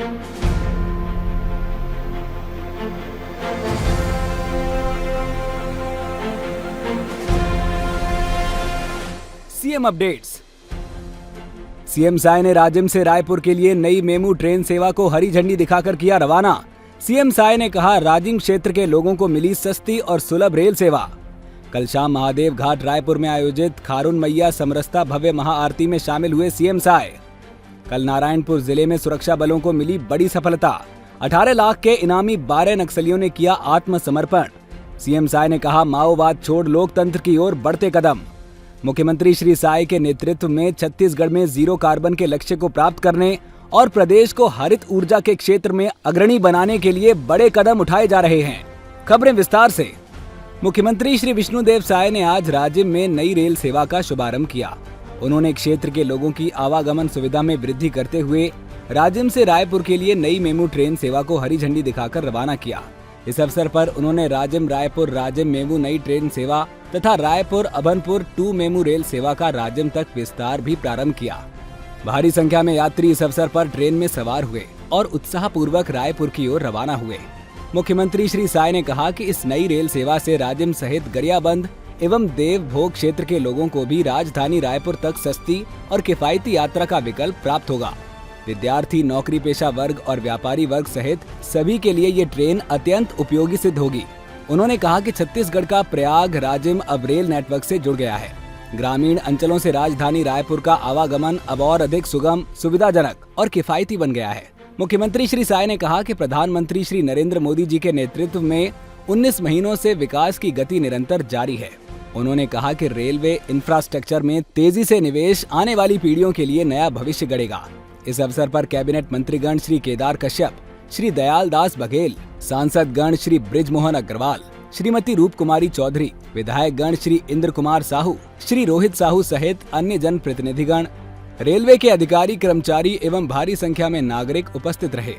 CM updates. CM Sai ने राजिम से रायपुर के लिए नई मेमू ट्रेन सेवा को हरी झंडी दिखाकर किया रवाना। सीएम साय ने कहा, राजिम क्षेत्र के लोगों को मिली सस्ती और सुलभ रेल सेवा। कल शाम महादेव घाट रायपुर में आयोजित खारून मैया समरसता भव्य महाआरती में शामिल हुए सीएम साय। कल नारायणपुर जिले में सुरक्षा बलों को मिली बड़ी सफलता। 18 लाख के इनामी 12 नक्सलियों ने किया आत्मसमर्पण। सीएम साय ने कहा, माओवाद छोड़ लोकतंत्र की ओर बढ़ते कदम। मुख्यमंत्री श्री साय के नेतृत्व में छत्तीसगढ़ में जीरो कार्बन के लक्ष्य को प्राप्त करने और प्रदेश को हरित ऊर्जा के क्षेत्र में अग्रणी बनाने के लिए बड़े कदम उठाए जा रहे हैं। खबरें विस्तार से। मुख्यमंत्री श्री विष्णुदेव साय ने आज राजिम में नई रेल सेवा का शुभारंभ किया। उन्होंने क्षेत्र के लोगों की आवागमन सुविधा में वृद्धि करते हुए राजिम से रायपुर के लिए नई मेमू ट्रेन सेवा को हरी झंडी दिखाकर रवाना किया। इस अवसर पर उन्होंने राजिम रायपुर राजिम मेमू नई ट्रेन सेवा तथा रायपुर अभनपुर 2 मेमू रेल सेवा का राजिम तक विस्तार भी प्रारंभ किया। भारी संख्या में यात्री इस अवसर पर ट्रेन में सवार हुए और उत्साहपूर्वक रायपुर की ओर रवाना हुए। मुख्यमंत्री श्री साय ने कहा कि इस नई रेल सेवा से राजिम सहित गरियाबंद एवं देवभोग क्षेत्र के लोगों को भी राजधानी रायपुर तक सस्ती और किफायती यात्रा का विकल्प प्राप्त होगा। विद्यार्थी, नौकरी पेशा वर्ग और व्यापारी वर्ग सहित सभी के लिए ये ट्रेन अत्यंत उपयोगी सिद्ध होगी। उन्होंने कहा कि छत्तीसगढ़ का प्रयाग राजिम अब रेल नेटवर्क से जुड़ गया है। ग्रामीण अंचलों से राजधानी रायपुर का आवागमन अब और अधिक सुगम, सुविधाजनक और किफायती बन गया है। मुख्यमंत्री श्री साय ने कहा कि प्रधानमंत्री श्री नरेंद्र मोदी जी के नेतृत्व में 19 महीनों से विकास की गति निरंतर जारी है। उन्होंने कहा कि रेलवे इंफ्रास्ट्रक्चर में तेजी से निवेश आने वाली पीढ़ियों के लिए नया भविष्य गढ़ेगा। इस अवसर पर कैबिनेट मंत्रीगण श्री केदार कश्यप, श्री दयाल दास बघेल, सांसद गण श्री बृजमोहन अग्रवाल, श्रीमती रूप कुमारी चौधरी, विधायक गण श्री इंद्र कुमार साहू, श्री रोहित साहू सहित अन्य जन प्रतिनिधिगण, रेलवे के अधिकारी कर्मचारी एवं भारी संख्या में नागरिक उपस्थित रहे।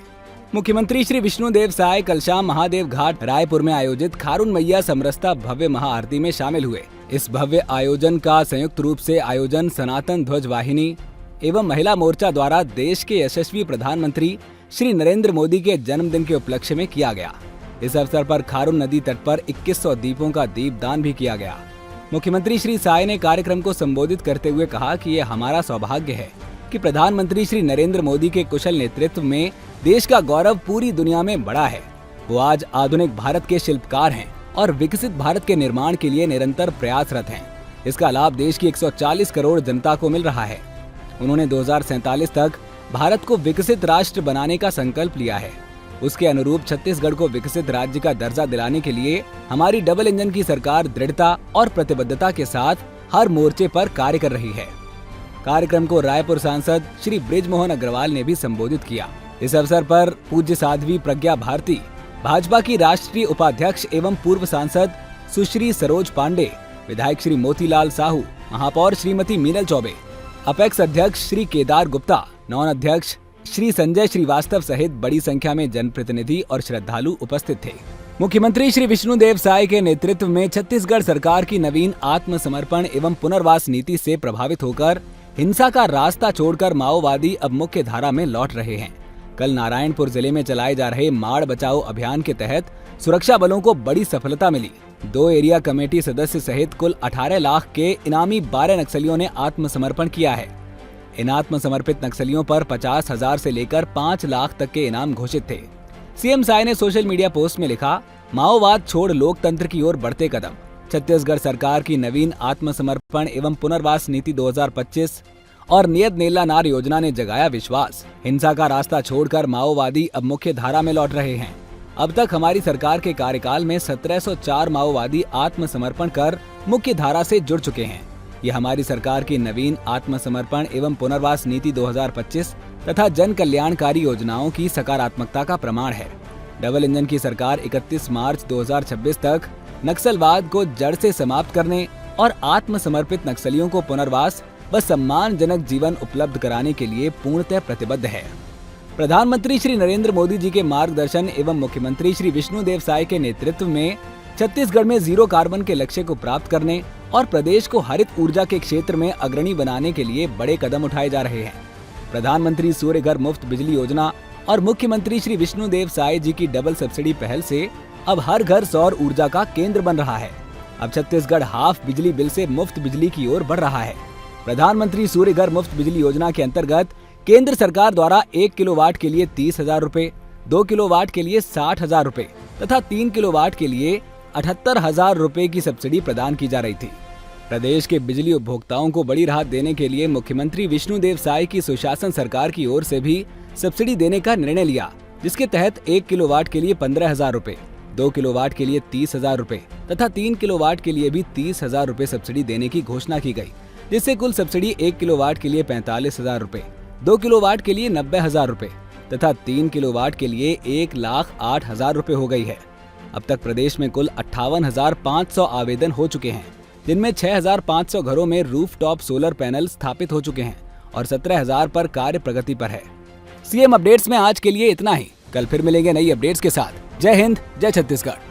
मुख्यमंत्री श्री विष्णुदेव साय कल शाम महादेव घाट रायपुर में आयोजित खारून मैया समरसता भव्य महाआरती में शामिल हुए। इस भव्य आयोजन का संयुक्त रूप से आयोजन सनातन ध्वज वाहिनी एवं महिला मोर्चा द्वारा देश के यशस्वी प्रधानमंत्री श्री नरेंद्र मोदी के जन्मदिन के उपलक्ष्य में किया गया। इस अवसर पर खारून नदी तट पर 2100 दीपों का दीपदान भी किया गया। मुख्यमंत्री श्री साय ने कार्यक्रम को संबोधित करते हुए कहा कि यह हमारा सौभाग्य है कि प्रधानमंत्री श्री नरेंद्र मोदी के कुशल नेतृत्व में देश का गौरव पूरी दुनिया में बढ़ा है। वो आज आधुनिक भारत के शिल्पकार हैं और विकसित भारत के निर्माण के लिए निरंतर प्रयासरत हैं। इसका लाभ देश की 140 करोड़ जनता को मिल रहा है। उन्होंने 2047 तक भारत को विकसित राष्ट्र बनाने का संकल्प लिया है। उसके अनुरूप छत्तीसगढ़ को विकसित राज्य का दर्जा दिलाने के लिए हमारी डबल इंजन की सरकार दृढ़ता और प्रतिबद्धता के साथ हर मोर्चे पर कार्य कर रही है। कार्यक्रम को रायपुर सांसद श्री बृजमोहन अग्रवाल ने भी संबोधित किया। इस अवसर पर पूज्य साध्वी प्रज्ञा भारती, भाजपा की राष्ट्रीय उपाध्यक्ष एवं पूर्व सांसद सुश्री सरोज पांडे, विधायक श्री मोतीलाल साहू, महापौर श्रीमती मीनल चौबे, अपेक्स अध्यक्ष श्री केदार गुप्ता, नॉन अध्यक्ष श्री संजय श्रीवास्तव सहित बड़ी संख्या में जनप्रतिनिधि और श्रद्धालु उपस्थित थे। मुख्यमंत्री श्री विष्णुदेव साय के नेतृत्व में छत्तीसगढ़ सरकार की नवीन आत्मसमर्पण एवं पुनर्वास नीति से प्रभावित होकर हिंसा का रास्ता छोड़कर माओवादी अब मुख्य धारा में लौट रहे हैं। कल नारायणपुर जिले में चलाए जा रहे माड़ बचाओ अभियान के तहत सुरक्षा बलों को बड़ी सफलता मिली। 2 एरिया कमेटी सदस्य सहित कुल 18 लाख के इनामी 12 नक्सलियों ने आत्मसमर्पण किया है। इन आत्मसमर्पित नक्सलियों पर 50,000 से लेकर 5 लाख तक के इनाम घोषित थे। सीएम साय ने सोशल मीडिया पोस्ट में लिखा, माओवाद छोड़ लोकतंत्र की ओर बढ़ते कदम। छत्तीसगढ़ सरकार की नवीन आत्मसमर्पण एवं पुनर्वास नीति 2025 और नियत नेला नार योजना ने जगाया विश्वास। हिंसा का रास्ता छोड़कर माओवादी अब मुख्य धारा में लौट रहे हैं। अब तक हमारी सरकार के कार्यकाल में 1704 माओवादी आत्मसमर्पण कर मुख्य धारा से जुड़ चुके हैं। यह हमारी सरकार की नवीन आत्मसमर्पण एवं पुनर्वास नीति 2025 तथा जन कल्याणकारी योजनाओं की सकारात्मकता का प्रमाण है। डबल इंजन की सरकार 31 मार्च 2026 तक नक्सलवाद को जड़ से समाप्त करने और आत्मसमर्पित नक्सलियों को पुनर्वास व सम्मानजनक जीवन उपलब्ध कराने के लिए पूर्णतः प्रतिबद्ध है। प्रधानमंत्री श्री नरेंद्र मोदी जी के मार्गदर्शन एवं मुख्यमंत्री श्री विष्णुदेव साय के नेतृत्व में छत्तीसगढ़ में जीरो कार्बन के लक्ष्य को प्राप्त करने और प्रदेश को हरित ऊर्जा के क्षेत्र में अग्रणी बनाने के लिए बड़े कदम उठाए जा रहे हैं। प्रधानमंत्री सूर्य घर मुफ्त बिजली योजना और मुख्यमंत्री श्री विष्णुदेव साय जी की डबल सब्सिडी पहल से अब हर घर सौर ऊर्जा का केंद्र बन रहा है। अब छत्तीसगढ़ हाफ बिजली बिल से मुफ्त बिजली की ओर बढ़ रहा है। प्रधानमंत्री सूर्य घर मुफ्त बिजली योजना के अंतर्गत केंद्र सरकार द्वारा 1 किलोवाट के लिए 30,000 रूपए, 2 किलोवाट के लिए 60,000 रूपए तथा 3 किलोवाट के लिए 78,000 रूपए की सब्सिडी प्रदान की जा रही थी। प्रदेश के बिजली उपभोक्ताओं को बड़ी राहत देने के लिए मुख्यमंत्री विष्णुदेव साय की सुशासन सरकार की ओर से भी सब्सिडी देने का निर्णय लिया, जिसके तहत 1 किलोवाट के लिए 15,000 रूपए, 2 किलोवाट के लिए 30,000 रूपए तथा 3 किलोवाट के लिए भी 30,000 रूपए सब्सिडी देने की घोषणा की गई, जिससे कुल सब्सिडी 1 किलोवाट के लिए 45,000 रूपए, 2 किलोवाट के लिए 90,000 रूपए तथा 3 किलोवाट के लिए 1,08,000 रूपए हो गई है। अब तक प्रदेश में कुल 58,500 आवेदन हो चुके हैं, जिनमें 6,500 घरों में रूफटॉप सोलर पैनल स्थापित हो चुके हैं और 17,000 पर कार्य प्रगति पर है। सीएम अपडेट्स में आज के लिए इतना ही। कल फिर मिलेंगे नई अपडेट्स के साथ। जय हिंद, जय छत्तीसगढ़।